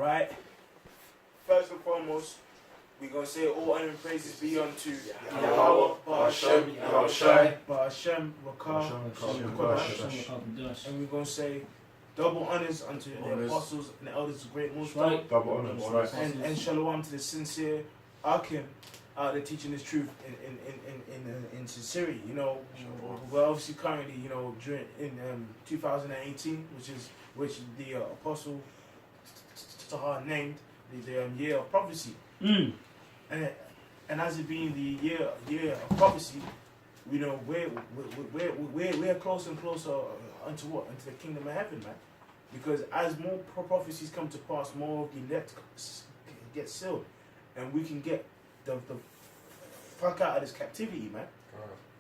Right? First and foremost, we're going to say all honor and praises be unto Yahweh, Ba'Hashem, Yahushai, Ba'Hashem, Rakah, and we're going to say double honors unto the apostles and the elders of Great Millstone. Double honors. And shalom to the sincere Akim out there teaching this truth in sincerity. You know, we're obviously currently, you know, during in 2018, which the apostle Tahar named the year of prophecy. And as it being the year of prophecy, you know, we're closer and closer unto what? Unto the kingdom of heaven, man. Because as more prophecies come to pass, more of the elect get sealed, and we can get the fuck out of this captivity, man.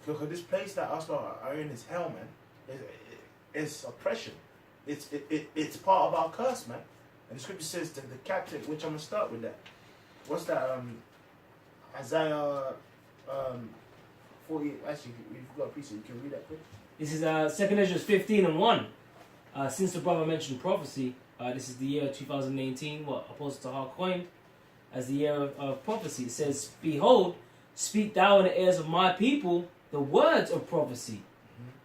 Because this place that us are in is hell, man. It's oppression. It's part of our curse, man. And the scripture says that the captive, which I'm gonna start with that. What's that? Isaiah 40. Actually, if you've got a piece, you can read that quick. This is 2nd Ezra 15:1. Since the brother mentioned prophecy, this is the year 2018, what Apostle Tahar coined as the year of prophecy. It says, "Behold, speak thou in the ears of my people the words of prophecy,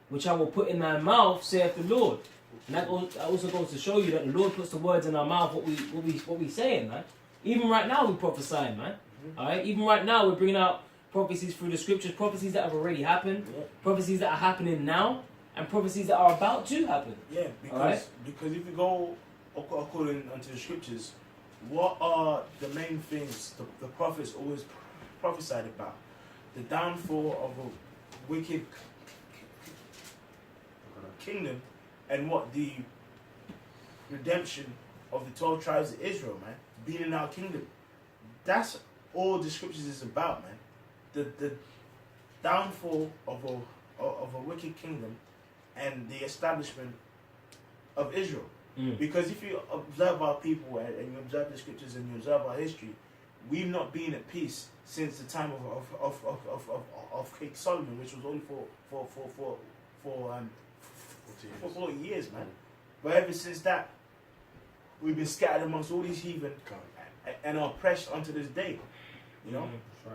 which I will put in thy mouth, saith the Lord." And that also goes to show you that the Lord puts the words in our mouth, what we saying, man. Even right now we're prophesying, man. Alright? Even right now we're bringing out prophecies through the scriptures, prophecies that have already happened, prophecies that are happening now, and prophecies that are about to happen. Yeah, because if you go according unto the scriptures, what are the main things the prophets always prophesied about? The downfall of a wicked kingdom, and what? The redemption of the 12 tribes of Israel, man, being in our kingdom. That's all the scriptures is about, man. The downfall of a wicked kingdom and the establishment of Israel. Because if you observe our people and you observe the scriptures and you observe our history, we've not been at peace since the time of King Solomon, which was only for 40 years, man. But ever since that, we've been scattered amongst all these heathen and are oppressed unto this day. You know? That's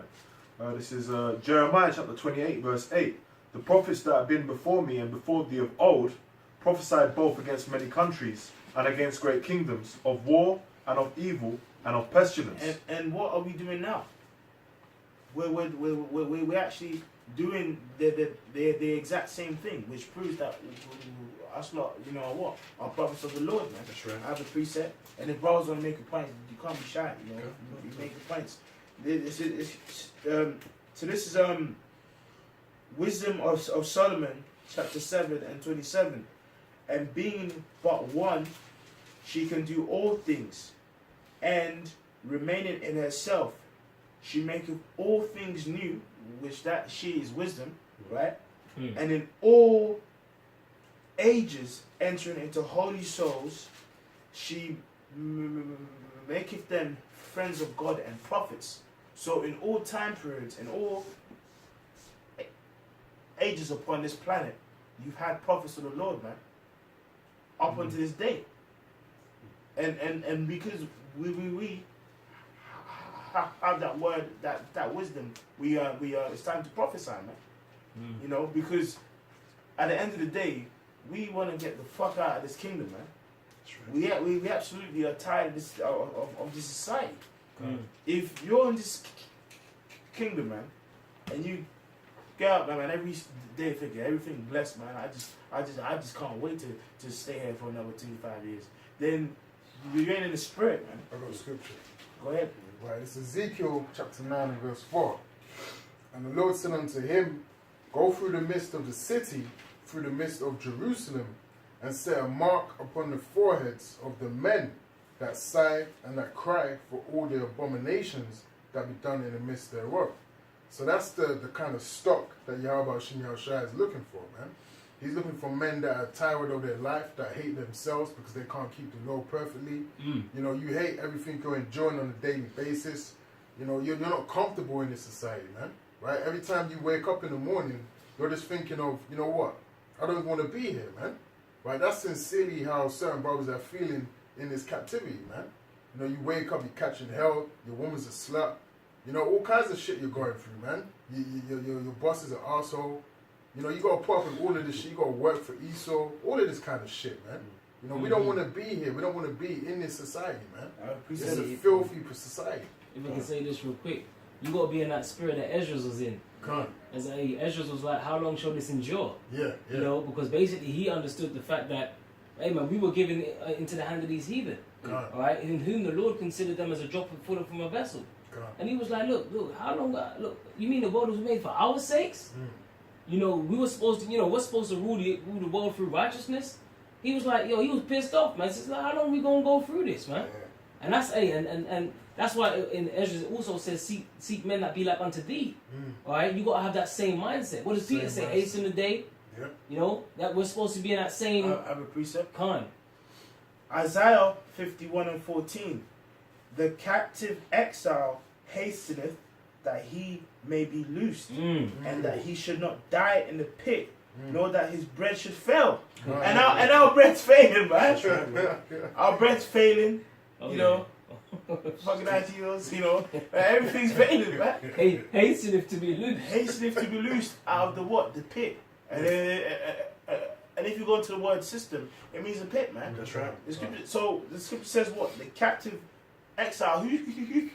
right. This is Jeremiah chapter 28, verse 8. The prophets that have been before me and before thee of old prophesied both against many countries and against great kingdoms, of war and of evil and of pestilence. And what are we doing now? We're actually doing the exact same thing, which proves that us lot, you know what, our prophets of the Lord, man. That's right. I have a preset, and if brothers want to make a point, you can't be shy, you know. You make the points. So this is Wisdom of Solomon, chapter 7 and 27. And being but one, she can do all things, and remaining in herself, she maketh all things new, which that she is wisdom, right? And in all ages entering into holy souls, she maketh them friends of God and prophets. So in all time periods, in all ages upon this planet, you've had prophets of the Lord, man, up unto this day. And because we have that word, that wisdom, it's time to prophesy, man. You know, because at the end of the day, we want to get the fuck out of this kingdom, man. Right. We absolutely are tired of this society. If you're in this kingdom, man, and you get out, man, every day thinking everything blessed, man, I just can't wait to stay here for another 25 years. Then you ain't in the spirit, man. I got a scripture. Go ahead. Right, it's Ezekiel chapter 9 and verse 4. And the Lord said unto him, Go through the midst of the city, through the midst of Jerusalem, and set a mark upon the foreheads of the men that sigh and that cry for all the abominations that be done in the midst thereof. So that's the kind of stock that Yahweh Shem Yahushua is looking for, man. He's looking for men that are tired of their life, that hate themselves because they can't keep the law perfectly. You know, you hate everything you're enjoying on a daily basis. You know, you're not comfortable in this society, man. Right? Every time you wake up in the morning, you're just thinking of, you know what? I don't want to be here, man. Right? That's sincerely how certain brothers are feeling in this captivity, man. You know, you wake up, you're catching hell, your woman's a slut. You know, all kinds of shit you're going through, man. Your boss is an arsehole. You know, you got to put up with all of this shit. You got to work for Esau. All of this kind of shit, man. You know, we don't want to be here. We don't want to be in this society, man. It's a filthy society. If I can say this real quick, you got to be in that spirit that Ezra was in. As Ezra was like, how long shall this endure? Yeah. You know, because basically he understood the fact that, hey man, we were given into the hand of these heathen. Alright, in whom the Lord considered them as a drop of water from a vessel. And he was like, look, how long, look, you mean the world was made for our sakes? You know, we were supposed to, we're supposed to rule the world through righteousness. He was like, he was pissed off, man. He's like, how long are we going to go through this, man? And that's, and that's why in Ezra it also says, seek men that be like unto thee. Alright, you got to have that same mindset. What does Peter say? Hasten the day. You know, that we're supposed to be in that same... I have a precept. Isaiah 51:14. The captive exile hasteneth that he may be loosed, and that he should not die in the pit, nor that his bread should fail. And our bread's failing, man. Our bread's failing, you know. Fucking ideals, you know. Everything's failing, man. Hasteneth to be loosed. Hasteneth to be loosed out of the what? The pit. And if you go into the word system, it means a pit, man. That's right. So the scripture says what? The captive exile. Who's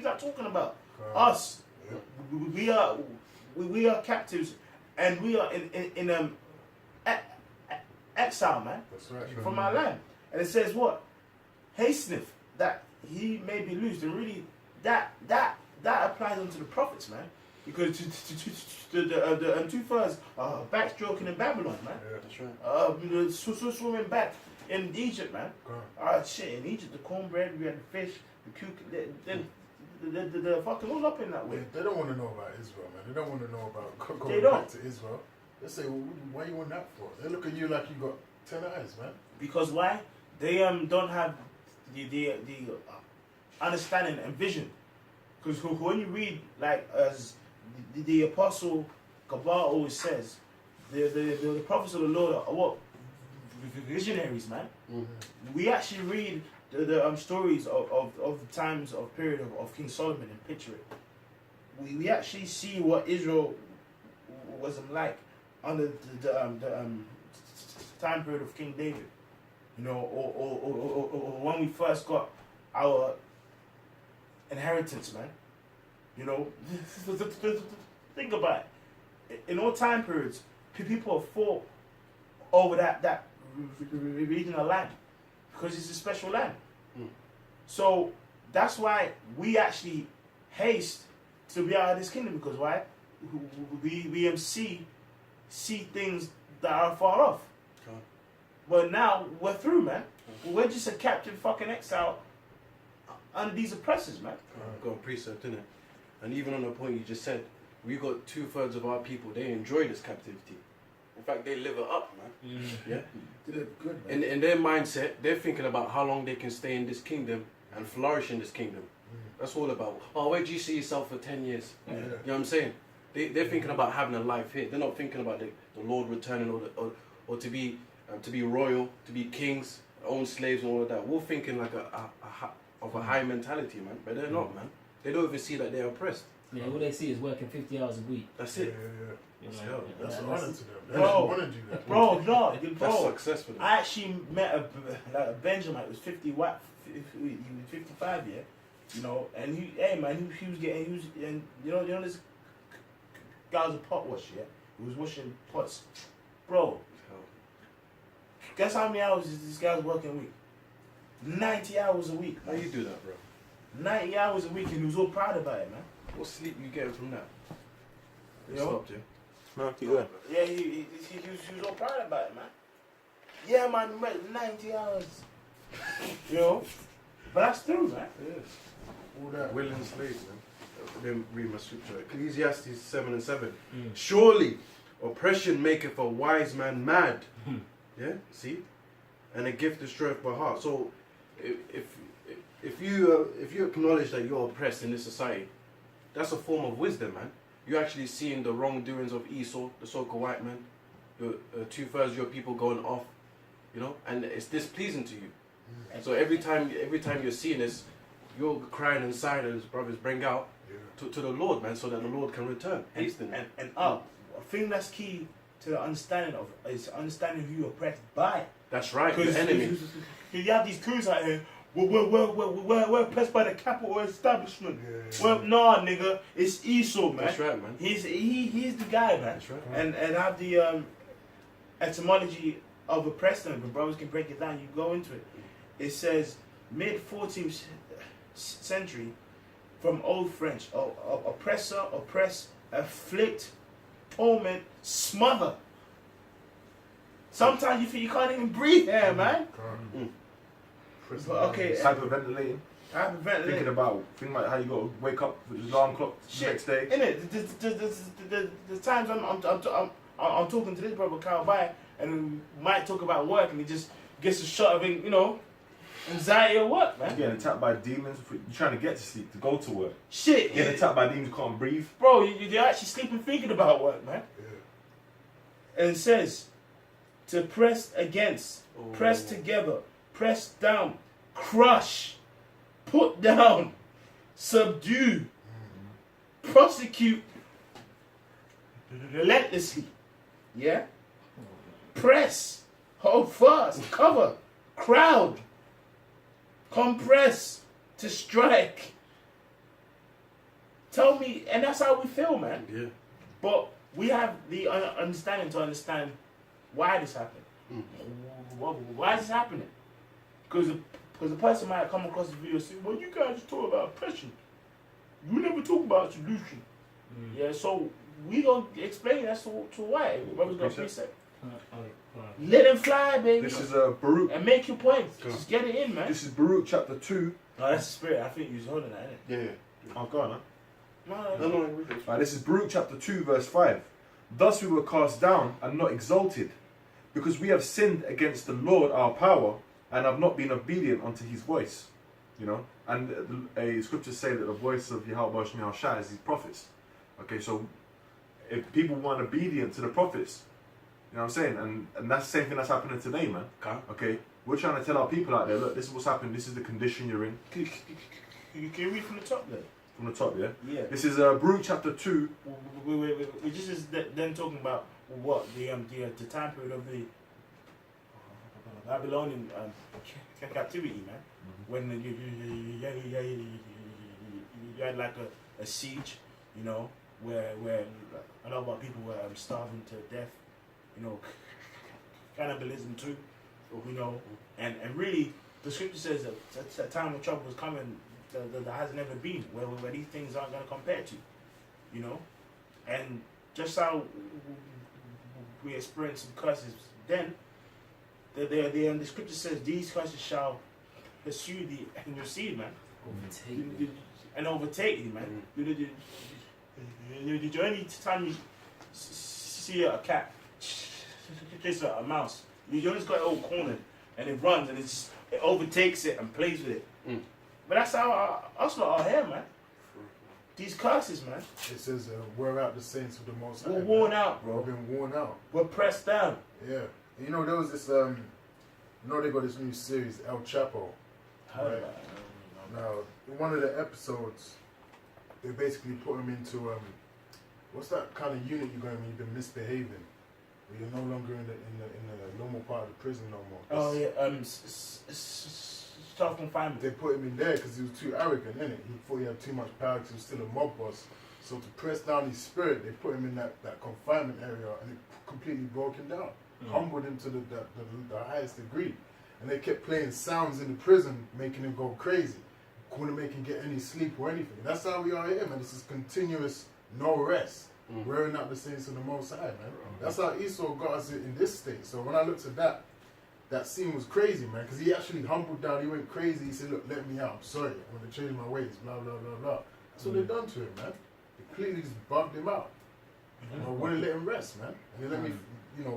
that talking about? Us. Yeah. We are captives, and we are in exile, man. That's right. From our land. And it says what? Hasteneth that he may be loosed. And really, that applies onto the prophets, man. Because the 2/3 are backstroking in Babylon, man. Yeah, that's right. Swimming back in Egypt, man. Shit, in Egypt, the cornbread, we had the fish, the cucumber, the fucking all up in that way. They don't want to know about Israel, man. They don't want to know about going back to Israel. They say, well, why you want that for? They look at you like you got 10 eyes, man. Because why? They don't have the understanding and vision. Because when you read, like, as the apostle Kabal always says, the prophets of the Lord are what? Visionaries, man. We actually read the stories of the times of period of King Solomon and picture it. We actually see what Israel was like under the time period of King David, you know, or when we first got our inheritance, man. You know, think about it. In all time periods, people have fought over that regional land because it's a special land. So that's why we actually haste to be out of this kingdom, because why? We see things that are far off. But now we're through, man. We're just a captive fucking exile under these oppressors, man. Got a precept, innit? And even on the point you just said, we got 2/3 of our people, they enjoy this captivity. In fact, they live it up, man. Yeah? They live good, man. In their mindset, they're thinking about how long they can stay in this kingdom and flourish in this kingdom. That's all about, where do you see yourself for 10 years? You know what I'm saying? They're thinking about having a life here. They're not thinking about the Lord returning or to be royal, to be kings, own slaves and all of that. We're thinking like of a high mentality, man. But they're not, man. They don't even see that they're oppressed. Yeah, all they see is working 50 hours a week. That's it. You know, That's an honor to them. They Bro, want to do that. Bro, That's success for them. I actually met a Benjamin. It was 50 what? He was 55, yeah. You know, and he was getting, and you know this guy was a pot washer, yeah. He was washing pots, bro. Guess how many hours this guy was working a week? 90 hours a week. How you do that, bro? 90 hours a week, and he was all proud about it, man. What sleep you getting from that? You know? Stopped, yeah? No, keep going. Yeah, he was all proud about it, man. Yeah, man, 90 hours. You know? But that's true, man. Yes. All that. Willing slaves, man. Let me read my scripture. Ecclesiastes 7:7. Surely oppression maketh a wise man mad. Yeah, see? And a gift destroyeth by heart. So if you acknowledge that you're oppressed in this society, that's a form of wisdom, man. You're actually seeing the wrongdoings of Esau, the so-called white man. 2/3 of your people going off, you know, and it's displeasing to you. So every time you're seeing this, you're crying inside as brothers bring out to the Lord, man, so that the Lord can return. Hasten. And a thing that's key to the understanding of is understanding who you're oppressed by. That's right, the enemy. You have these crews out here. We're oppressed by the capital establishment. Well, nah, nigga, it's Esau, man. That's right, man. He's the guy, man. That's right. And have the etymology of oppressment. When brothers can break it down, you go into it. It says mid 14th century, from Old French, oppressor, oppress, afflict, torment, smother. Sometimes you feel you can't even breathe here, man. But okay, Hyperventilating. Thinking about like how you got to wake up with the alarm clock the next day. Innit? The times I'm talking to this brother Kyle Bay, and we might talk about work, and he just gets a shot of, anxiety or what, man. You're getting attacked by demons. You're trying to get to sleep, to go to work. Shit. You're getting attacked by demons, you can't breathe. Bro, you're actually sleeping thinking about work, man. Yeah. And it says, to press against, press together, press down, crush, put down, subdue, prosecute, relentlessly. Yeah? Press, hold fast, cover, crowd, compress, to strike. Tell me, and that's how we feel, man. Yeah. But we have the understanding to understand why this happened. Why is this happening? Because the person might come across the video and say, well, you guys just talk about oppression. You never talk about solution. Yeah, so we gonna explain that's to why. Brothers gonna precept. Let him fly, baby. This is Baruch. And make your points. Just get it in, man. This is Baruch chapter 2. No, that's the spirit. I think you was holding that, innit? Yeah. Oh, go on, huh? No. Right, this is Baruch chapter 2 verse 5. Thus we were cast down and not exalted, because we have sinned against the Lord our power, and have not been obedient unto his voice. And scriptures say that the voice of Yahweh Shah is his prophets. Okay, so if people weren't obedient to the prophets, you know what I'm saying? And that's the same thing that's happening today, man. Okay, we're trying to tell our people out there, look, this is what's happening, this is the condition you're in. Can you read from the top there? From the top, yeah? Yeah. This is Baruch chapter 2. We just is then talking about what the time period of the Babylonian captivity, man. When you had like a siege, where a lot of our people were starving to death, cannibalism too, and really the scripture says that a time of trouble is coming that has never been, where these things aren't going to compare to, and just how we experienced some curses then, the scripture says these curses shall pursue thee and your seed, man. Overtake thee, man. The only time you see a cat chase a mouse, you just got it all cornered and it runs and it overtakes it and plays with it. But that's how us lot are here, man. These curses, man. It says, wear out the saints of the Most High. We're worn out, bro. We've been worn out. We're pressed down. Yeah. There was this, they got this new series, El Chapo. Right? Now, in one of the episodes, they basically put him into, what's that kind of unit you're going when you've been misbehaving? Where you're no longer in the normal part of the prison no more. Oh, yeah, self-confinement. They put him in there because he was too arrogant, innit? He thought he had too much power because he was still a mob boss. So to press down his spirit, they put him in that confinement area and it completely broke him down. Humbled him to the highest degree. And they kept playing sounds in the prison, making him go crazy. Couldn't make him get any sleep or anything. That's how we are here, man. This is continuous, no rest. Wearing out the saints of the Most High, man. That's how Esau got us in this state. So when I looked at that scene was crazy, man, because he actually humbled down. He went crazy. He said, look, let me out. I'm sorry. I'm going to change my ways, blah, blah, blah, blah. That's what they done to him, man. They completely just bugged him out. Wouldn't let him rest, man. And they let me,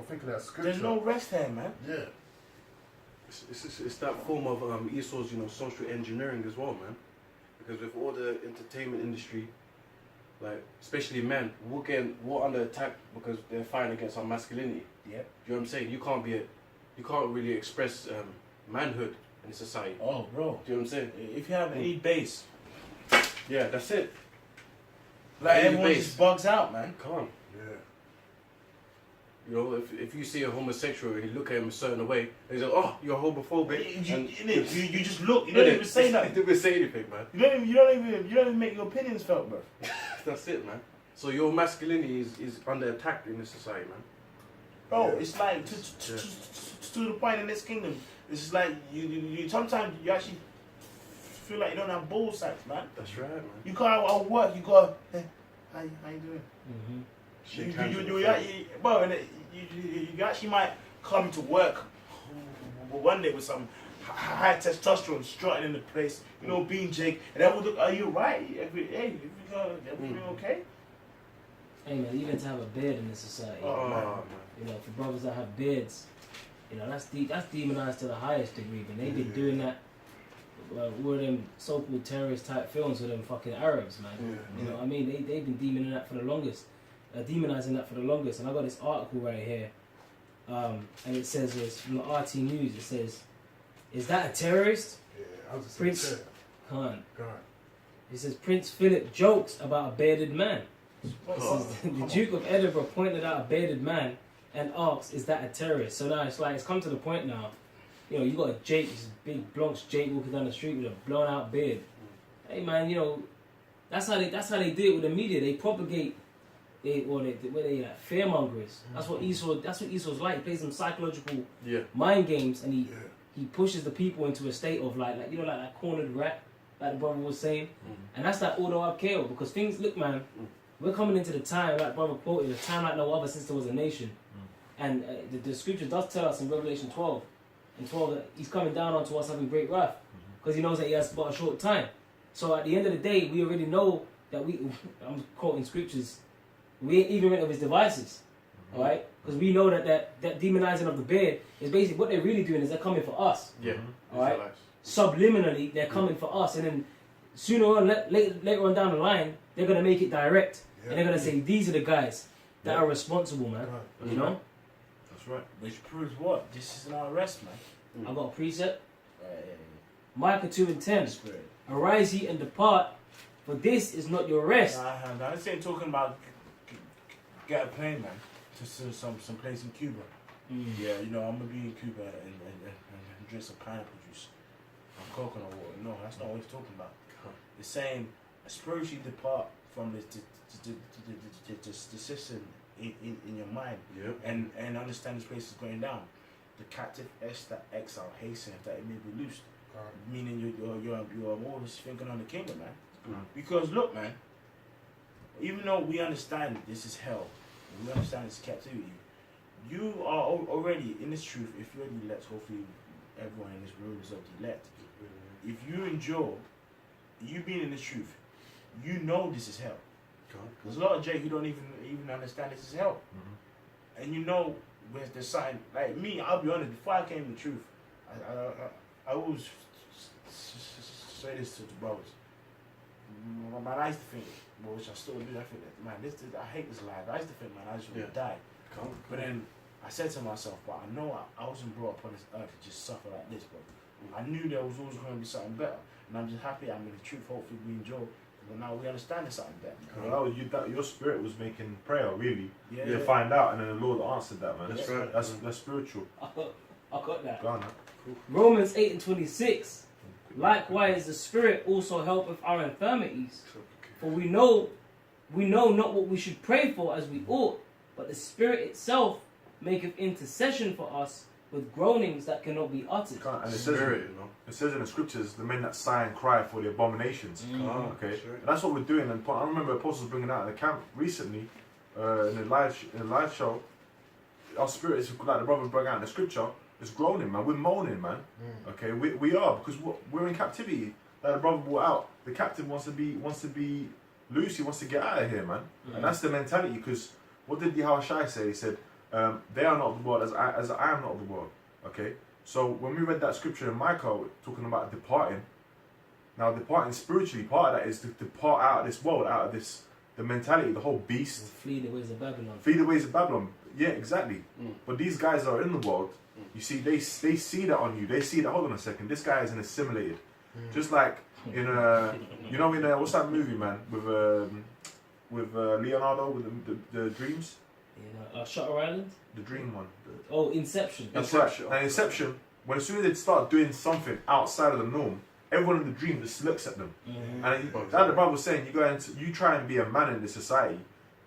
think of that scripture. There's no rest here, man. Yeah. It's that form of Esau's, social engineering as well, man. Because with all the entertainment industry, like especially men, we're under attack because they're fighting against our masculinity. Yeah. You know what I'm saying? You can't really express manhood in the society. Oh, bro. Do you know what I'm saying? If you have any base, Yeah, that's it. like Any everyone base. just bugs out, man. Come on. Yeah. You know, if you see a homosexual and you look at him a certain way, and he's like, oh, you're homophobic. You just look. You don't even say You nothing. don't even say anything, man. You don't even make your opinions felt, bro. That's it, man. So your masculinity is under attack in this society, man. Bro, Yeah. it's like to the point in this kingdom. It's just like you sometimes you actually feel like you don't have ball sacks, man. That's right, man. You go out work, you go, hey, how you doing? Mm-hmm. Shake hands with You the friend. actually, bro, and you actually might come to work one day with some high testosterone strutting in the place, you know, being Jake, and then we'll look, are you right? Everything okay? Hey man, even to have a beard in this society. Oh, man. You know, for brothers that have beards, you know, that's demonized to the highest degree. And they've been doing that with them so-called terrorist type films with them fucking Arabs, man. You know what I mean? They've been demonizing that for the longest. And I got this article right here, and it says this from the RT News. It says, "Is that a terrorist?" Yeah, I was just Prince saying. Khan. God. It says Prince Philip jokes about a bearded man. It says, the Duke of Edinburgh pointed out a bearded man and asks, "Is that a terrorist?" So now it's come to the point now. You know, you got a Jake, this big Bronx Jake walking down the street with a blown out beard. Hey man, you know, that's how they do it with the media. They propagate. They like fear mongers. That's what Esau's like. He plays some psychological mind games, and he pushes the people into a state of like you know, like that cornered rat, like the brother was saying. And that's that auto KO, because things look, man, we're coming into the time, like brother quoted, a time like no other since there was a nation. And the scripture does tell us in Revelation 12 that he's coming down onto us having great wrath, because he knows that he has but a short time. So at the end of the day, we already know that I'm quoting scriptures, we ain't even rid of his devices, all right? Because we know that demonizing of the beard is basically what they're really doing is they're coming for us. Yeah. All right. Subliminally, they're coming for us, and then sooner or later on down the line, they're gonna make it direct, and they're gonna say these are the guys that are responsible, man. You know. That's right. Which proves what? This is an arrest, man. I got a precept. Micah 2:10. Spirit. Arise ye and depart, for this is not your rest. I ain't talking about get a plane, man, to some place in Cuba. Yeah, you know, I'm gonna be in Cuba and drink some pineapple juice and coconut water. No, that's not what he's talking about. It's saying spiritually depart from the system in your mind, and understand this place is going down. The captive exile hasten that it may be loosed. Meaning you're always thinking on the kingdom, man. Because look, man, even though we understand this is hell, we understand this is captivity, you are already in this truth. If you're the elect, hopefully everyone in this room is of the elect. If you endure, you being in this truth, you know this is hell. There's a lot of Jake who don't even understand this is hell. And you know when the sign, like me, I'll be honest, before I came to the truth, I always say this to the brothers. Man, I used to think, which I still do, I think that, man, I hate this life. I used to think, man, I just want to die. But then I said to myself, but I know I wasn't brought upon this earth to just suffer like this, but I knew there was always going to be something better. And I'm just happy I'm in the truth, hopefully we enjoy. But now we understand there's something better. Well, your spirit was making prayer, really. You find out, and then the Lord answered that, man. That's right. That's spiritual. I got that. Ghana. Romans 8:26. Likewise, the Spirit also helpeth our infirmities. For we know not what we should pray for as we ought, but the Spirit itself maketh intercession for us with groanings that cannot be uttered. And it says in the scriptures, the men that sigh and cry for the abominations. Okay, and that's what we're doing. And I remember Apostles bringing out in the camp recently, in a live show. Our spirit is like the brother brought out in the scripture. It's groaning, man. We're moaning, man. Okay, we are, because we're in captivity. Like the brother brought out, the captive wants to be loose. He wants to get out of here, man. And that's the mentality. Because what did Yahushua say? He said, "They are not of the world, as I am not of the world." Okay. So when we read that scripture in Micah, talking about departing. Now departing spiritually, part of that is to depart out of this world, out of the mentality, the whole beast. Flee the ways of Babylon. Flee the ways of Babylon. Yeah, exactly. But these guys are in the world. You see, they see that on you. They see that. Hold on a second. This guy isn't assimilated. Just like in you know, in what's that movie, man, with Leonardo with the dreams. Shutter Island. The dream one. Oh, Inception. That's right. And Inception, when as soon as they start doing something outside of the norm, everyone in the dream just looks at them. And like the Bible was saying, you try and be a man in this society,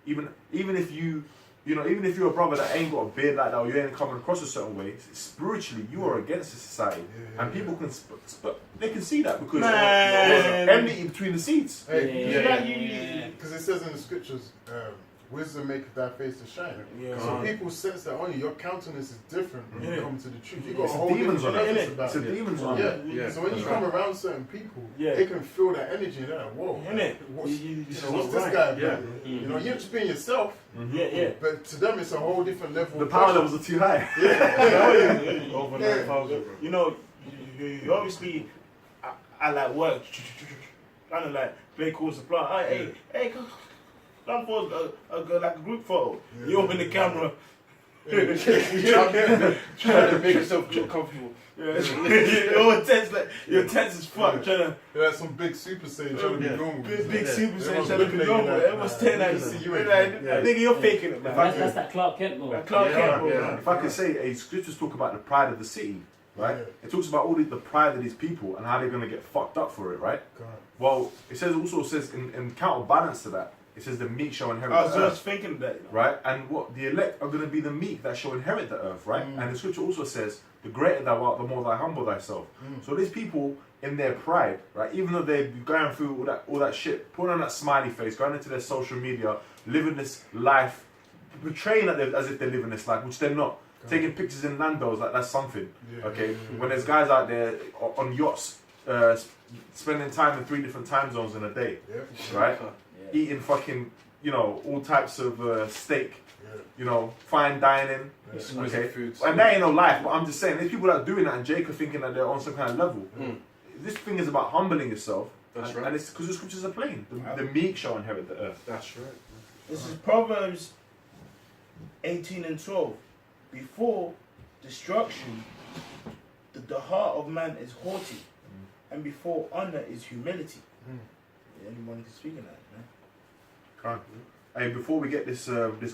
even if even if you're a brother that ain't got a beard like that, or you ain't coming across a certain way, spiritually you are against the society, and people can they can see that because there's enmity between the seeds. Because it says in the scriptures, wisdom maketh thy face to shine. So people sense that on you. Your countenance is different when you come to the truth. You got a whole demons on it. about It's a demons on it. So when you come around certain people, they can feel that energy. And they're like, whoa, what's this guy about? You know, you're just being yourself. But to them, it's a whole different level. The power levels are too high. Over 9,000, bro. You know, you obviously, I like work, kind of like play cool supply. Hey, come for like a group photo. You open the camera. Trying to make yourself feel comfortable. You're tense, like you're tense as fuck. Trying to like some big Super Saiyan trying to be normal. big Super Saiyan trying to be normal. Everyone's staring at you. I think you're faking it, man. That's that Clark Kent mode. Clark Kent, bro. If I could say, scriptures talk about the pride of the city, right? It talks about all the pride of these people and how they're going to get fucked up for it, right? Well, it also says in counterbalance to that, it says the meek shall inherit I was the earth. just thinking that. Right? And what the elect are going to be the meek that shall inherit the earth, right? And the scripture also says, the greater thou art, the more thou humble thyself. So these people, in their pride, right, even though they're going through all that shit, putting on that smiley face, going into their social media, living this life, portraying that as if they're living this life, which they're not. Taking pictures in Nando's, like that's something. When there's guys out there on yachts, spending time in 3 different time zones in a day, right? Eating fucking, all types of steak, fine dining, foods. And that ain't no life, but I'm just saying, there's people that are doing that and Jake are thinking that they're on some kind of level. This thing is about humbling yourself, and it's because the scriptures are plain. The meek shall inherit the earth. That's right. This is Proverbs 18:12. Before destruction, the heart of man is haughty, and before honor is humility. Anyone can speak of that, man. Hey, before we get this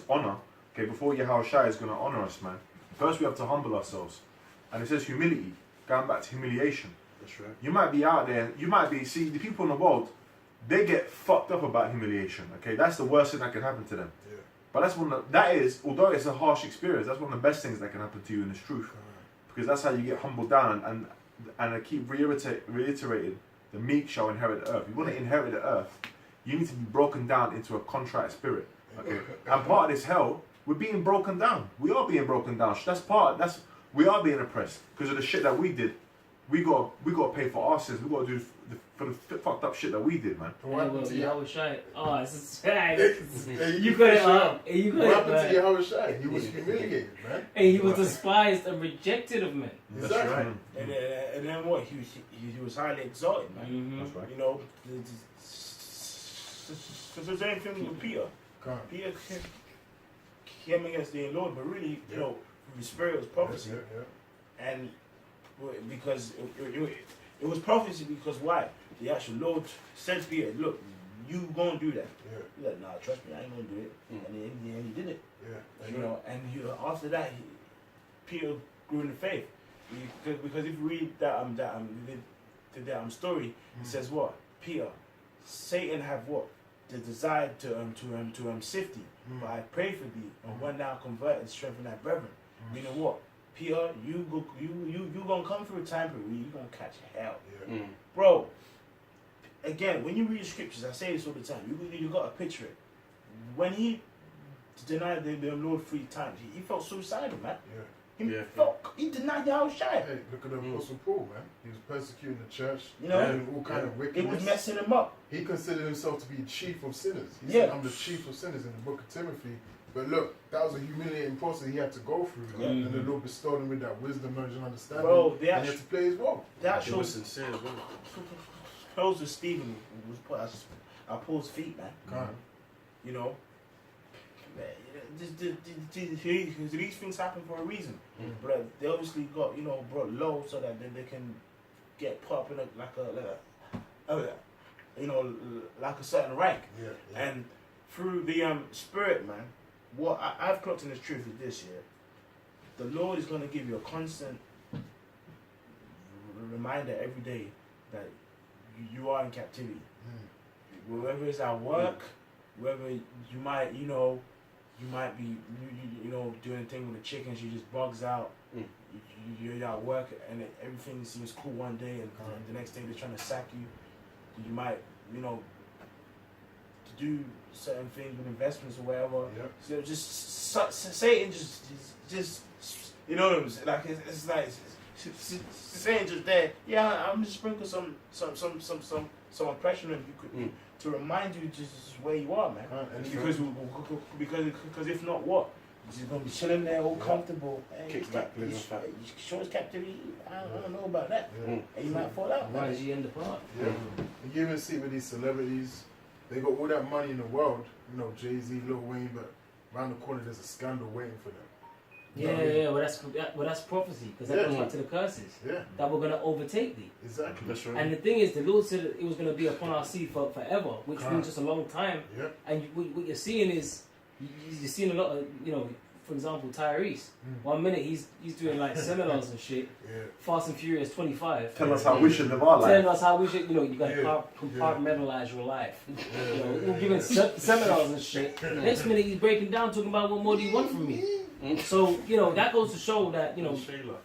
honor, before Yahushua is going to honor us, man, first we have to humble ourselves. And it says humility, going back to humiliation. That's right. You might be out there, see, the people in the world, they get fucked up about humiliation, That's the worst thing that can happen to them. But although it's a harsh experience, that's one of the best things that can happen to you in this truth. Because that's how you get humbled down, and I keep reiterating, the meek shall inherit the earth. You want to inherit the earth, you need to be broken down into a contrite spirit. And part of this hell, we're being broken down. We are being broken down. We are being oppressed because of the shit that we did. We got to pay for our sins. We got to do for the fucked up shit that we did, man. You got it. What happened to Yahushua? He was humiliated, man. And he was despised and rejected of men. Exactly. Right. And then what? He was highly exalted, man. That's right. The same thing with Peter. Peter came against the Lord, but really, from the spirit was prophecy. And because it was prophecy, because why? The actual Lord said to Peter, look, you gonna do that. He's like, nah, trust me, I ain't gonna do it. And in the end, he did it. And after that, Peter grew in the faith. Because if you read that story, it says what? Peter, Satan have what? The desire to sift thee. But I pray for thee, and when thou convert and strengthen thy brethren. You know what? Peter, you gonna come through a time period where you gonna catch hell. Bro, again, when you read the scriptures, I say this all the time, you gotta picture it. When he denied the Lord 3 times, he felt suicidal, man. He denied Yahushua. Hey, look at the Apostle Paul, man. He was persecuting the church, doing all kind of wickedness. It was messing him up. He considered himself to be chief of sinners. He said, I'm the chief of sinners in the book of Timothy. But look, that was a humiliating process he had to go through. And the Lord bestowed him with that wisdom, knowledge, and understanding. Bro, and he had to play his role. That was sincere as well. Close to Stephen was put at Paul's feet, man. these things happen for a reason. But they obviously got, brought low so that then they can get put up in like a certain rank. And through the spirit, man, what I've clocked in the truth is this year. The Lord is going to give you a constant reminder every day that you are in captivity. Whether it's at work, whether you might be, doing a thing with the chickens, you just bugs out. You're at work and everything seems cool one day, and the next day they're trying to sack you. You might, to do certain things with investments or whatever. So just Satan just like it's like Satan just there. Yeah, I'm just sprinkle some oppression on you to remind you just where you are, man. Because if not, what? You're just gonna be chilling there, all comfortable. Kick back, living fat. You sure it's captivity? I don't know about that. And you might fall out. Why is he in the part? You even see with these celebrities, they got all that money in the world. Jay-Z, Lil Wayne, but around the corner there's a scandal waiting for them. Well, that's prophecy, because that goes back to the curses. That we're gonna overtake thee. Exactly. That's right. And the thing is, the Lord said it was gonna be upon our seed for forever, which means just a long time. And what you're seeing is, you're seeing a lot of, for example, Tyrese. 1 minute he's doing like seminars and shit. Fast and Furious 25. Tell us how we should live our life. Telling us how we should, you gotta compartmentalize your life. You're giving seminars and shit. Next minute he's breaking down, talking about what more do you want from me. So, that goes to show that,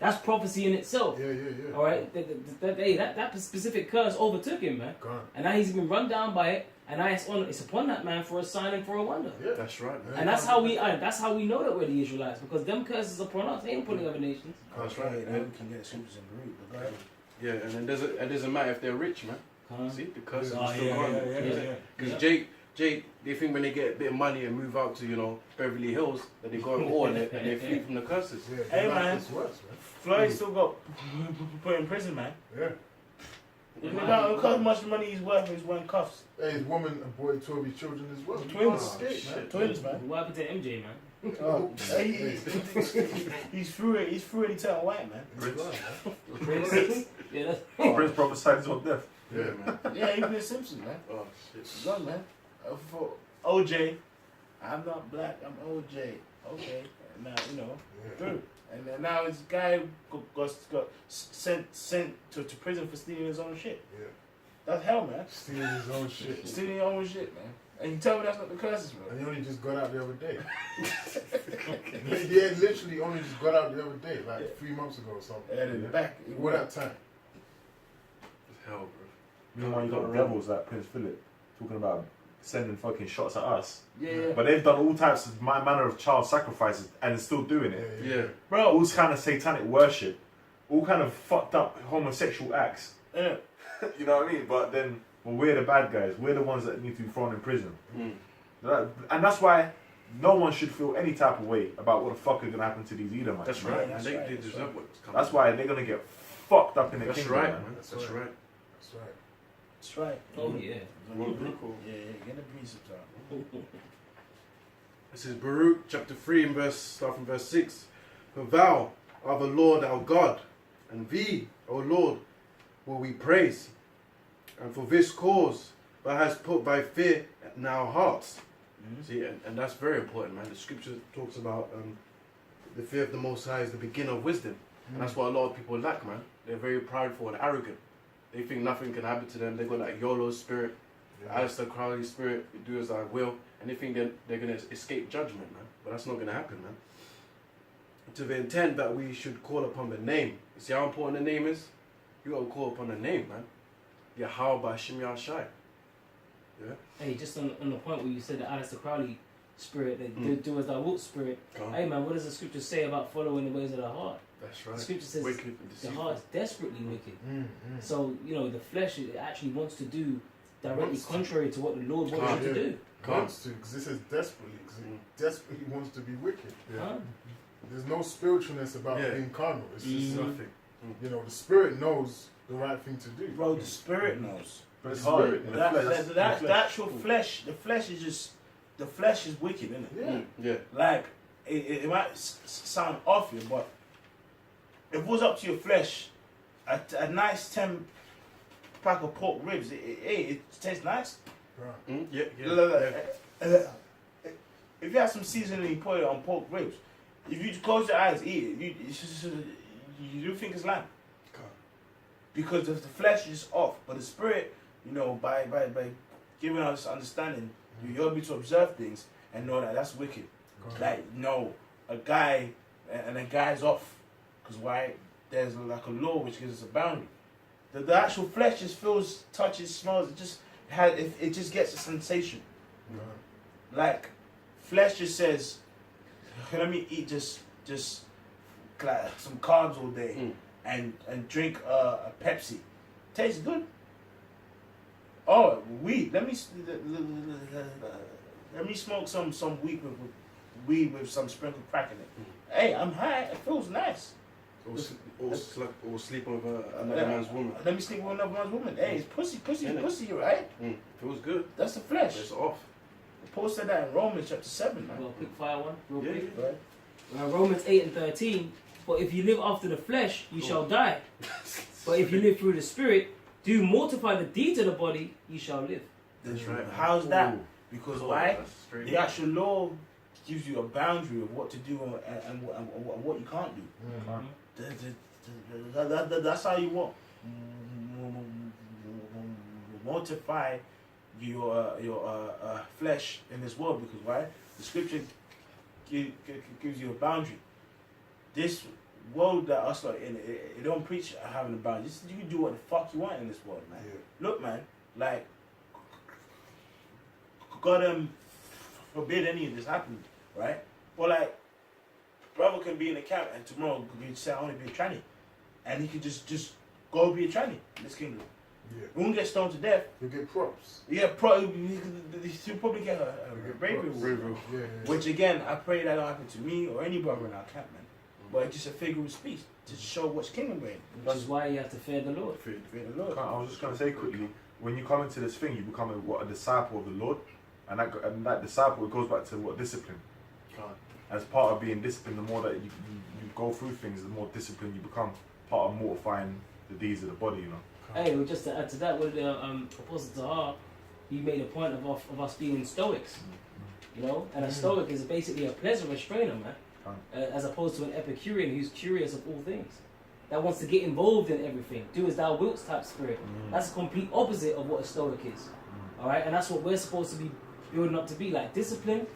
that's prophecy in itself. All right? That specific curse overtook him, man. And now he's been run down by it. And it's upon that man for a sign and for a wonder. That's right. And that's how we know that we're the Israelites, because them curses upon us. They ain't upon the other nations. That's right. We can get scriptures in the root. But yeah, and then it doesn't matter if they're rich, man. See, the curses are still yeah. Because Jake, they think when they get a bit of money and move out to Beverly Hills that they got it all and they flee from the curses. Hey man, Floyd still got put in prison, man. Look how much money he's worth. He's wearing cuffs. Hey, his woman and boy, 2 of his children as well. Twins, man. What happened to MJ, man? He's fluidly turned white, man. Prince prophesied his own death. Yeah, man. Yeah, even the Simpsons, man. Oh shit. Done, man. For OJ, I'm not black. I'm OJ. Okay, now through. And then now this guy got sent to prison for stealing his own shit. That's hell, man. Stealing his own shit. Stealing your own shit, man. And you tell me that's not the curses, bro. And he only just got out the other day. Yeah, literally only just got out the other day, like 3 months ago or something. And in the back. What that time? It's hell, bro. Meanwhile, you got rebels like Prince Philip talking about sending fucking shots at us. Yeah. But they've done all types of manner of child sacrifices and are still doing it. Yeah. Bro. All kind of satanic worship. All kind of fucked up homosexual acts. Yeah. You know what I mean? But then, we're the bad guys. We're the ones that need to be thrown in prison. And that's why no one should feel any type of way about what the fuck is going to happen to these Edomites. That's man. right. They deserve what's coming. That's why they're going to get fucked up in the That's kingdom. right, man. man. That's right. That's right. That's right. Oh yeah. Yeah, get the precepts out. This is Baruch chapter 3 start from verse 6. For thou art the Lord our God, and thee, O Lord, will we praise. And for this cause thou hast put thy fear in our hearts. See, and that's very important, man. The scripture talks about the fear of the Most High is the beginning of wisdom. And that's what a lot of people lack, man. They're very prideful and arrogant. They think nothing can happen to them. They got like YOLO's spirit, Alistair Crowley's spirit, do as I will. And they think they're going to escape judgment, man. But that's not going to happen, man. To the intent that we should call upon the name. You see how important the name is? You got to call upon the name, man. Yahweh Shem Yahshai. Yeah. Hey, just on the point where you said the Alistair Crowley spirit, that do as thou wilt spirit. Hey man, what does the scripture say about following the ways of the heart? That's right. The scripture says wicked, the heart is desperately wicked. So, the flesh it actually wants to do directly contrary to what the Lord wants you to do. Wants to, because it says desperately, because it desperately wants to be wicked. There's no spiritualness about being carnal. It's just nothing. The spirit knows the right thing to do. Bro, the spirit knows. But it's The hard. spirit, In the flesh, The actual flesh, the flesh is just the flesh is wicked, isn't it? Yeah. Yeah. Like, it might sound off you, but if it was up to your flesh, a nice 10 pack of pork ribs, it tastes nice. Right. Yeah. If you have some seasoning, you put it on pork ribs. If you close your eyes, eat it, you do think it's lamb. Because the flesh is off, but the spirit, you know, by giving us understanding, you're able to observe things and know that that's wicked. Like, no, a guy's off. Because why? There's like a law which gives us a boundary. The actual flesh just feels, touches, smells. It just gets a sensation. Like, flesh just says, let me eat just like some carbs all day and drink a Pepsi. Tastes good. Oh, weed. Let me smoke some weed with some sprinkled crack in it. Hey, I'm high. It feels nice. Or sleep with another man's woman. Let me sleep with another man's woman. Hey, it's pussy, right? Feels good. That's the flesh. It's off. Paul said that in Romans chapter 7, man. Well, quick fire one, real quick. Right. Romans 8:13. But if you live after the flesh, you shall die. But if you live through the Spirit, do mortify the deeds of the body, you shall live. That's right. How's that? Ooh. Because why? The actual law gives you a boundary of what to do and what you can't do. That's how you want. Mortify your flesh in this world, because why? The scripture gives you a boundary. This world that us are in, it don't preach having a boundary. You can do what the fuck you want in this world, man. Yeah. Look, man, like God forbid any of this happening, right? Well, like, brother can be in the camp and tomorrow could say I want to be a tranny, and he could just go be a tranny in this kingdom. Yeah. He won't get stoned to death. You get props. Yeah, he'll probably get a bravery award. Yeah. Which again, I pray that don't happen to me or any brother in our camp, man. But it's just a figure of speech to show which kingdom we're in. Which is why you have to fear the Lord. Fear the Lord. I was just going to say quickly, when you come into this thing, you become a disciple of the Lord, and that disciple, it goes back to what discipline. As part of being disciplined, the more that you go through things, the more disciplined you become. Part of mortifying the deeds of the body, you know. Hey, well, just to add to that, with Apostle Tahar, he made a point of us being stoics, you know, and a stoic is basically a pleasure restrainer, man, as opposed to an Epicurean who's curious of all things, that wants to get involved in everything, do as thou wilt type spirit. That's a complete opposite of what a stoic is, all right, and that's what we're supposed to be building up to be, like discipline,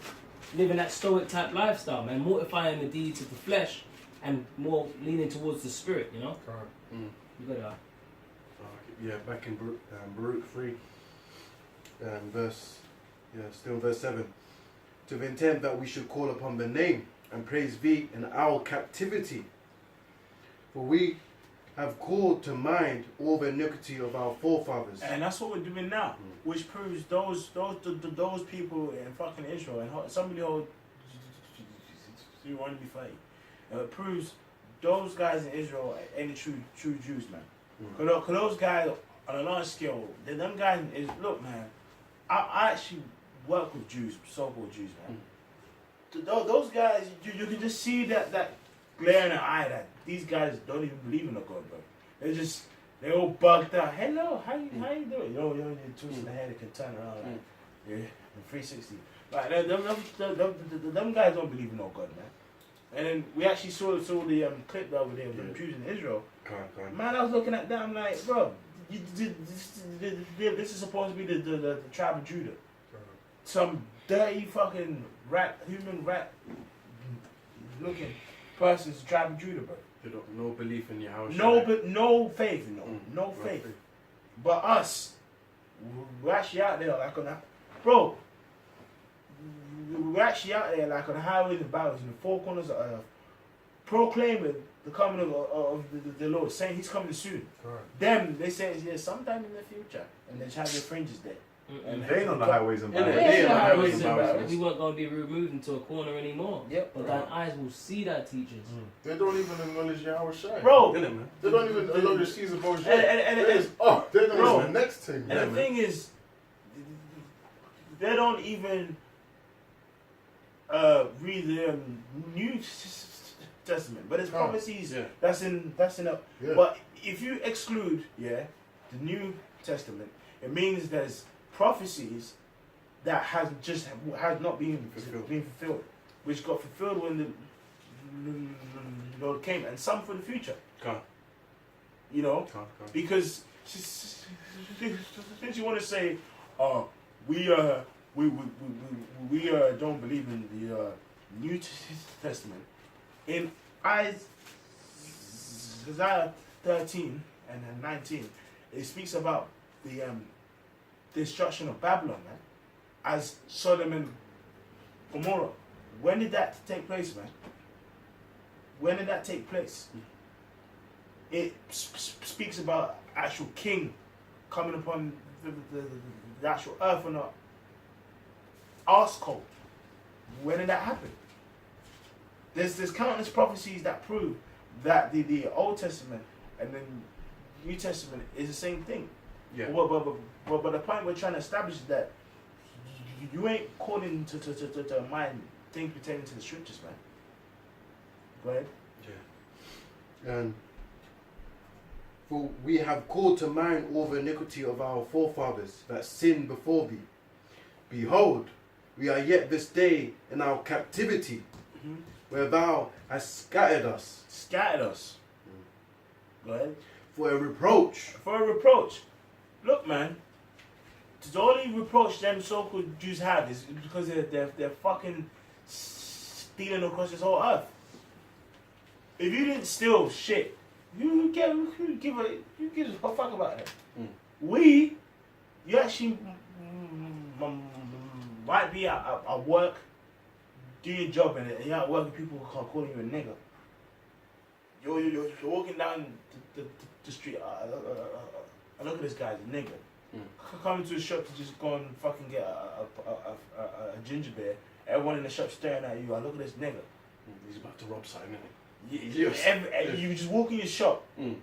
living that stoic type lifestyle, man, mortifying the deeds of the flesh, and more leaning towards the spirit, you know. You gotta. Yeah, back in Baruch 3, verse 7. To the intent that we should call upon the name and praise thee in our captivity. For we have called to mind all the iniquity of our forefathers. And that's what we're doing now, which proves those people in fucking Israel and somebody hold you want to be funny. It proves those guys in Israel ain't the true Jews, man. Cause those guys on a large scale, them guys is look, man. I actually work with Jews, so-called Jews, man. Those guys, you can just see that glare in their eye that these guys don't even believe in a God, bro. They're all bugged out. Hello, how you doing? Yo, you twist the head, it can turn around like yeah, 360. Like them guys don't believe in no God, man. And then we actually saw the clip the other day of them Jews in Israel. Man, I was looking at that, I'm like, bro, this is supposed to be the tribe of Judah. Some dirty fucking human rat looking person's the tribe of Judah, bro. They don't no belief in Yahweh. No faith, no faith. But us, we're actually out there like on that, bro. We're actually out there like on the highways and byways in the four corners of earth, proclaiming the coming of the Lord, saying He's coming soon. Them, they say it's sometime in the future, and they have their fringes there. And they ain't on the highways and byways. They ain't on the highways and byways. We weren't going to be removed into a corner anymore. Yep. But thine eyes will see thy teachers. They don't even acknowledge Yahweh Shai. Bro, they don't even acknowledge Caesar Borgia. They're bro, the next thing. And the thing is, they don't even read the New Testament, but there's Oh, prophecies yeah. that's in a. Yeah. But if you exclude, the New Testament, it means there's prophecies that has not been fulfilled, which got fulfilled when the Lord came, and some for the future. Can't. You know, Can't. because since you want to say, we don't believe in the New Testament. In Isaiah 13 and 19, it speaks about the destruction of Babylon, man, as Sodom and Gomorrah. When did that take place, man? When did that take place? It speaks about actual king coming upon the actual earth on a arse cold. When did that happen? There's countless prophecies that prove that the Old Testament and the New Testament is the same thing. Yeah. But the point we're trying to establish is that you ain't calling to mind things pertaining to the scriptures, man. Go ahead. Yeah. And for we have called to mind all the iniquity of our forefathers that sinned before thee. Behold, we are yet this day in our captivity, where thou hast scattered us. Scattered us. Go ahead. For a reproach. For a reproach. Look, man. The only reproach them so-called Jews have is because they're fucking stealing across this whole earth. If you didn't steal shit, you give a fuck about it. You actually might be at work, do your job, and you're at work and people are calling you a nigger. You're walking down the street. I look at this guy's a nigger. Coming to a shop to just go and fucking get a ginger beer. Everyone in the shop staring at you. I look at this nigger. He's about to rob something, isn't You just walk in your shop. You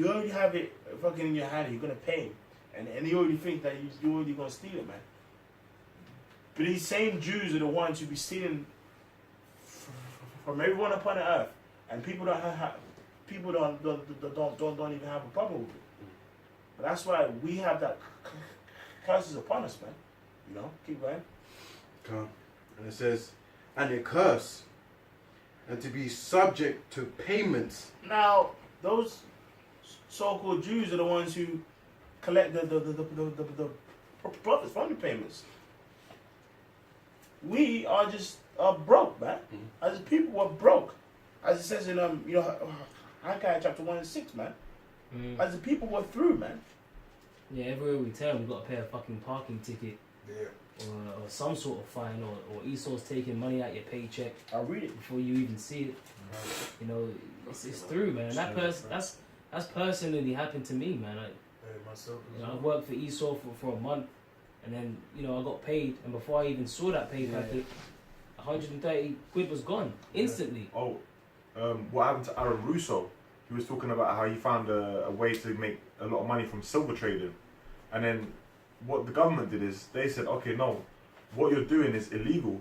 already have it fucking in your hand. You're gonna pay him, and you already think that you're already gonna steal it, man. But these same Jews are the ones who be stealing from everyone upon the earth, and people don't even have a problem with it. But that's why we have that curses upon us, man. You know, keep going. And it says, and a curse, and to be subject to payments. Now, those so-called Jews are the ones who collect the profits from the payments. We are just broke, man. As a people, we're broke. As it says in Haggai chapter 1 and 6, man. As a people, we're through, man. Yeah, everywhere we turn, we've got to pay a fucking parking ticket. Yeah. Or some sort of fine, or Esau's taking money out your paycheck. I'll read it before you even see it. You know, it's through, man. That's personally happened to me, man. Myself. I worked for Esau for a month, and then I got paid, and before I even saw that pay packet, 130 quid was gone instantly. What happened to Aaron Russo? He was talking about how he found a way to make a lot of money from silver trading, and then what the government did is they said, okay, no, what you're doing is illegal,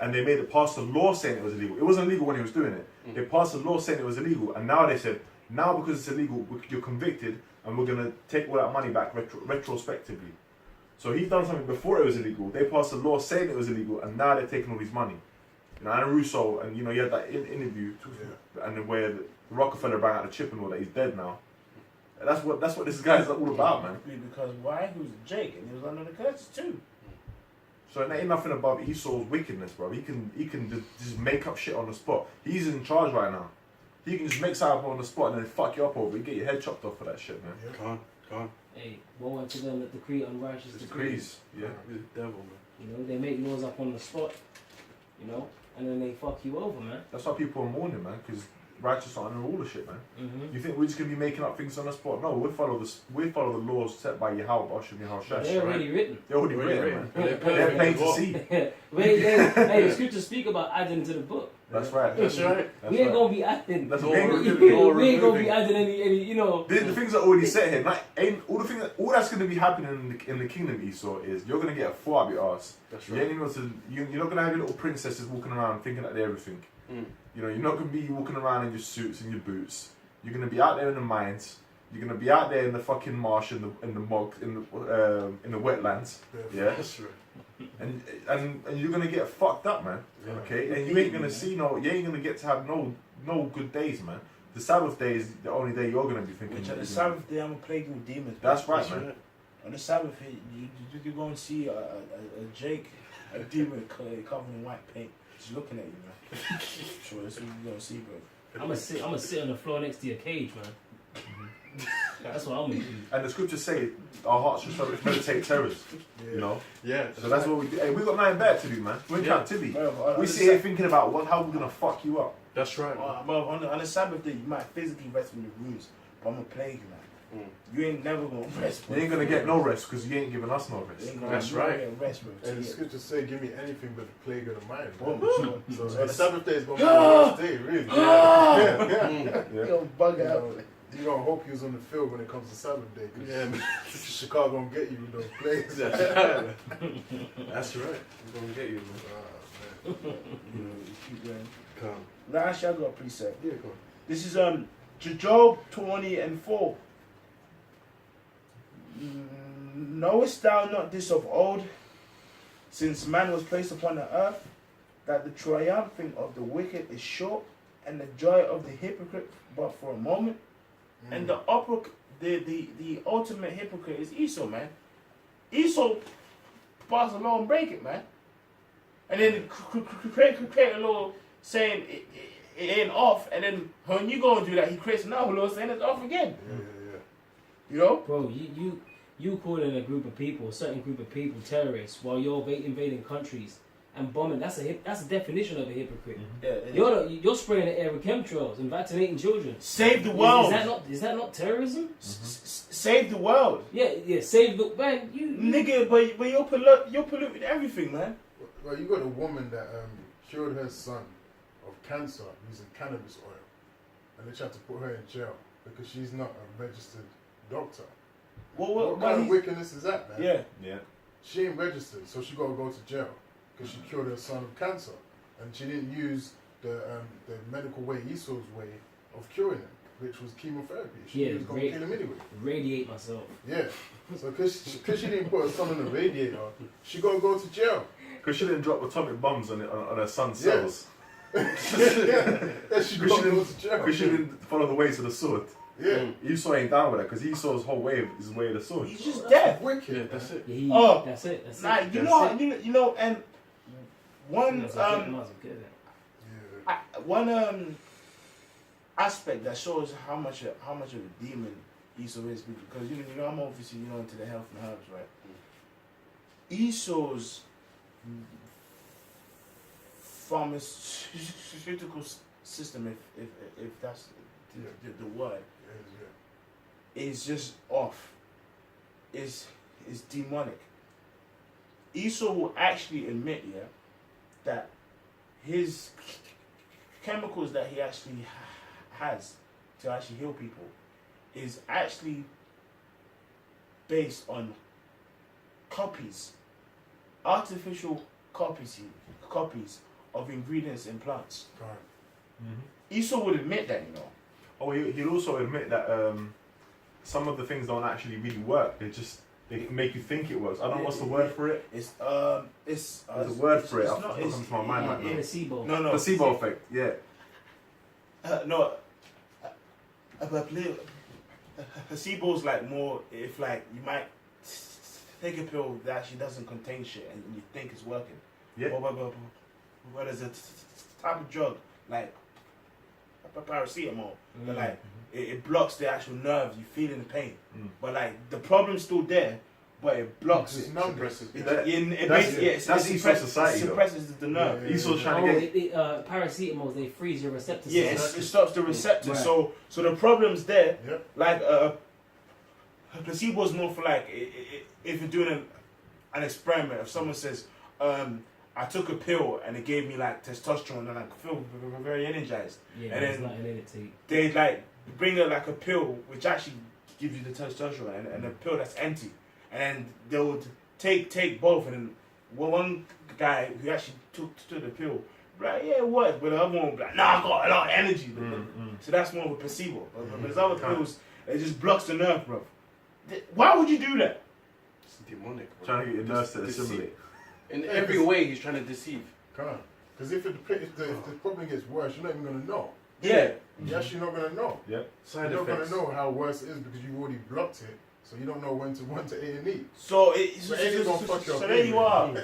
and they made it pass a law saying it was illegal. It wasn't illegal when he was doing it. They passed a law saying it was illegal, and now they said, now because it's illegal, you're convicted, and we're gonna take all that money back retrospectively. So he's done something before it was illegal. They passed a law saying it was illegal, and now they're taking all his money. Aaron Russo, and he had that interview, and then where the Rockefeller brought out the chip and all that. He's dead now. That's what this guy's all about, man. Because why? He was Jake, and he was under the curses too. So it ain't nothing above Esau's wickedness, bro. He can just make up shit on the spot. He's in charge right now. He can just make something up on the spot and then fuck you up over. You get your head chopped off for that shit, man. Can't. Hey, woe unto them that decree unrighteous decrees. Yeah. He's the devil, man. They make laws up on the spot, and then they fuck you over, man. That's why people are mourning, man, because righteous honor, and all the shit, man. Mm-hmm. You think we're just gonna be making up things on the spot? No, we follow the laws set by Yahweh, Hashem, Yahweh. They're already written. They're already written, man. And They're plain to well. see. Hey, the scriptures speak about adding to the book. That's right. That's right. We ain't gonna be adding. That's No, what We ain't gonna be adding any, you know. The things are already set here. Like, all that's going to be happening in the kingdom, Esau, is you're going to get a foot up your ass. That's You right. ain't even able to, you're not going to have your little princesses walking around thinking that they're everything. You know, you're not going to be walking around in your suits and your boots. You're going to be out there in the mines. You're going to be out there in the fucking marsh, in the mog, in the wetlands. Yeah. That's right. And you're going to get fucked up, man. Yeah. Okay? And you ain't going to see you ain't going to get to have no good days, man. The Sabbath day is the only day you're going to be thinking. Which on the Sabbath day, I'm a plague with demons. That's right, That's man. right. On the Sabbath, you can go and see a Jake, a demon covered in white paint, just looking at you, man. Sure, that's what you're gonna see, bro. I'm gonna sit on the floor next to your cage, man. That's what I'm gonna do. And the scriptures say our hearts should meditate terrors, you know. Yeah. So that's what we do. Hey, we got nothing better to do, man. We're in Yeah. captivity. Bro, We sit here thinking about how we're gonna fuck you up. That's right. Bro, on the Sabbath day, you might physically rest from your wounds, but I'm a plague, man. You ain't never gonna rest. You ain't gonna get no rest because you ain't giving us no rest. That's right. Rest, bro. And the scriptures say, give me anything but the plague of the mind. Boom. So the Sabbath day is going to be the last day, really. Yeah. Yo, bug You out. know, you don't hope you was on the field when it comes to Sabbath day. Cause Yeah, man. Chicago gonna get you with those plays. That's right. That's right. We're gonna get you, man. Ah, man. You know, you keep going. Come. Now, actually, I got a precept. Yeah, come on. This is Job 20:4. Knowest thou not this of old, since man was placed upon the earth, that the triumphing of the wicked is short, and the joy of the hypocrite but for a moment? And the ultimate hypocrite is Esau, man. Esau pass a law and break it, man. And then create a law saying it ain't off, and then when you go and do that, he creates another law saying it's off again. Yeah. You know? Bro, you calling a certain group of people terrorists while you're invading countries and bombing. That's a definition of a hypocrite. Yeah. You're spraying the air with chemtrails and vaccinating children. Save the world. Is that not terrorism? Save the world. Yeah. Save the man. Nigga, but you're polluting everything, man. Well, you got a woman that cured her son of cancer using cannabis oil, and they tried to put her in jail because she's not a registered doctor. What kind of wickedness is that, man? Yeah. Yeah. She ain't registered, so she got to go to jail because she cured her son of cancer, and she didn't use the medical way, Esau's way of curing him, which was chemotherapy. She was going to kill him anyway. Radiate myself. Yeah. So because she didn't put her son on the radiator, she got to go to jail. Because she didn't drop atomic bombs on her son's cells. Yeah, she got to go to jail. Because she didn't follow the ways of the sword. Yeah. Esau ain't down with that because Esau's whole way of his way of the sword. He's just dead. Wicked. Yeah, that's it. Yeah, that's it. Nah, you know, and one aspect that shows how much of a demon Esau is, because you know I'm obviously into the health and herbs, right? Esau's pharmaceutical system, if that's the word, is just off. Is demonic. Esau will actually admit, that his chemicals that he actually has to actually heal people is actually based on artificial copies of ingredients in plants. Right. Esau would admit that, Oh, he'll also admit that some of the things don't actually really work. They make you think it works. I don't know what's the word for it. There's a word for it. It's I've not- come to my mind right now. Placebo. No. Placebo effect. Yeah. Placebo's like more if like you might take a pill that actually doesn't contain shit and you think it's working. Yeah. But there's a type of drug like paracetamol that like it blocks the actual nerves. You feeling the pain, but like the problem's still there. but it blocks It's it. numbers. That's Esau's society, it though. suppresses the nerve. Yeah, Esau's trying to get. Paracetamol, they freeze your receptors. Yeah, it stops the receptors. Right. So the problem's there. Yep. Like placebo is more for like if you're doing an experiment. If someone says, I took a pill and it gave me like testosterone and I feel very energized. Yeah, and there's then nothing in it to eat. they like bring it like a pill which actually gives you the testosterone and a pill that's empty, and they would take both, and then one guy who actually took the pill, like, yeah, it worked, but the other one would be like, nah, I got a lot of energy. So that's more of a placebo. But there's other pills, it just blocks the nerve, bro. Why would you do that? It's demonic. Bro. Trying to get your nerves to assimilate. In every way, he's trying to deceive. Can't. Because if the problem gets worse, you're not even going to know. Yeah. You're actually not going to know. Side You're not going effects. to know how worse it is because you've already blocked it. So you don't know when to run to A&E. So there you are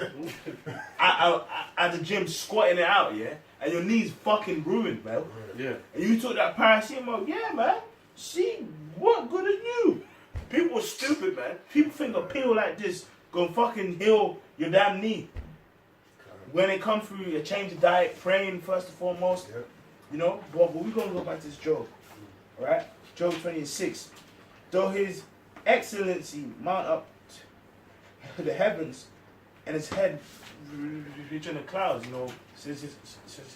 at the gym squatting it out, yeah, and your knees fucking ruined, man. Yeah. And you took that paracetamol, yeah, man. See, what good is you? People are stupid, man. People think a pill like this gonna fucking heal your damn knee. When it comes through a change of diet, praying first and foremost, you know. But we're gonna go back to this Job, right? Job 26. Though his excellency mount up to the heavens, and his head reaching the clouds, you know. So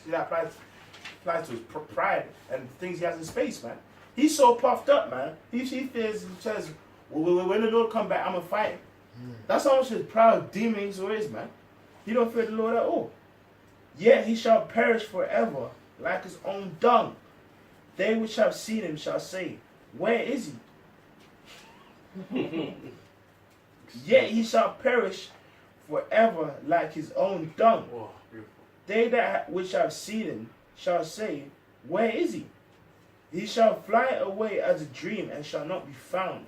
that applies to his pride and things he has in space, man. He's so puffed up, man. He says, well, when the Lord come back, I'm gonna fight him. That's how much his proud demon Esau is, man. He don't fear the Lord at all. Yet he shall perish forever like his own dung. They which have seen him shall say, where is he? Yet he shall perish forever like his own dung. Oh, beautiful. They which have seen him shall say, where is he? He shall fly away as a dream and shall not be found.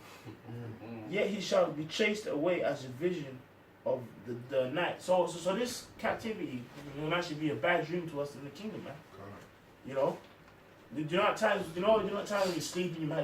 Yet he shall be chased away as a vision of the night. So this captivity will actually be a bad dream to us in the kingdom, man. You know? Do you know at times when you sleep and you might